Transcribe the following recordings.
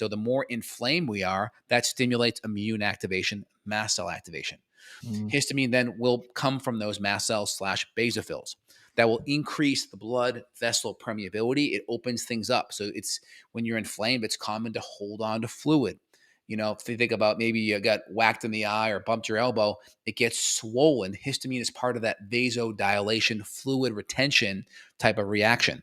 So the more inflamed we are, that stimulates immune activation, mast cell activation. Mm. Histamine then will come from those mast cells slash basophils that will increase the blood vessel permeability. It opens things up. So it's when you're inflamed, it's common to hold on to fluid. If you think about maybe you got whacked in the eye or bumped your elbow, it gets swollen. Histamine is part of that vasodilation, fluid retention type of reaction.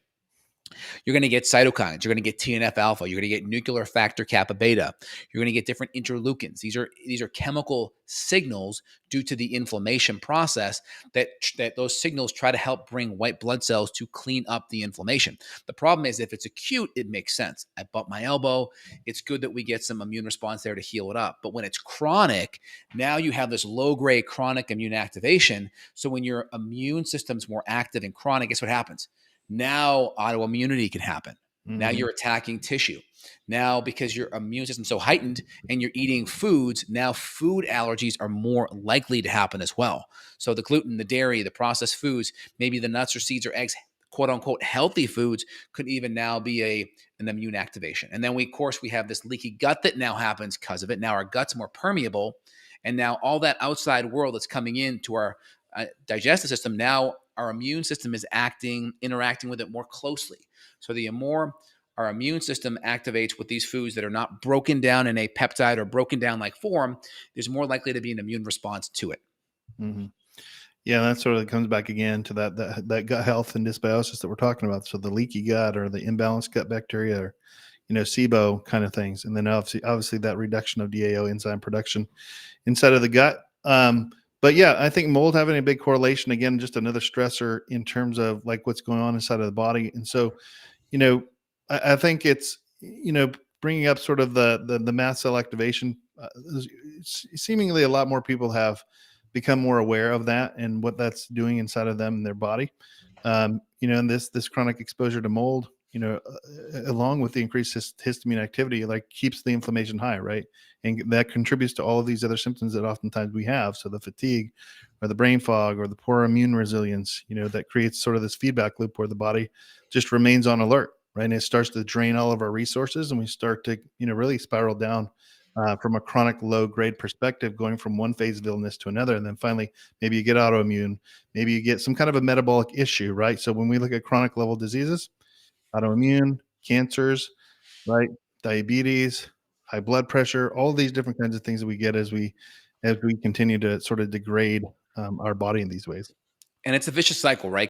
You're going to get cytokines. You're going to get TNF alpha. You're going to get nuclear factor kappa beta. You're going to get different interleukins. These are chemical signals due to the inflammation process that those signals try to help bring white blood cells to clean up the inflammation. The problem is if it's acute, it makes sense. I bumped my elbow. It's good that we get some immune response there to heal it up. But when it's chronic, now you have this low-grade chronic immune activation. So when your immune system's more active and chronic, guess what happens? Now autoimmunity can happen. Now you're attacking tissue. Now, because your immune system's so heightened and you're eating foods, now food allergies are more likely to happen as well. So the gluten, the dairy, the processed foods, maybe the nuts or seeds or eggs, quote unquote, healthy foods could even now be an immune activation. And then we have this leaky gut that now happens because of it. Now our gut's more permeable. And now all that outside world that's coming into our digestive system, now our immune system is interacting with it more closely. So the more our immune system activates with these foods that are not broken down in a peptide or broken down like form, there's more likely to be an immune response to it. Mm-hmm. Yeah, that sort of comes back again to that gut health and dysbiosis that we're talking about. So the leaky gut or the imbalanced gut bacteria or, SIBO kind of things. And then obviously that reduction of DAO enzyme production inside of the gut. But yeah, I think mold having a big correlation, again, just another stressor in terms of like what's going on inside of the body. And so, I think it's, bringing up sort of the mast cell activation, seemingly a lot more people have become more aware of that and what that's doing inside of them and their body. And this chronic exposure to mold, along with the increased histamine activity, like keeps the inflammation high, right? And that contributes to all of these other symptoms that oftentimes we have. So the fatigue or the brain fog or the poor immune resilience, that creates sort of this feedback loop where the body just remains on alert, right? And it starts to drain all of our resources and we start to, really spiral down from a chronic low grade perspective, going from one phase of illness to another. And then finally, maybe you get autoimmune, maybe you get some kind of a metabolic issue, right? So when we look at chronic level diseases, autoimmune, cancers, right? Diabetes, high blood pressure, all these different kinds of things that we get as we continue to sort of degrade our body in these ways. And it's a vicious cycle, right?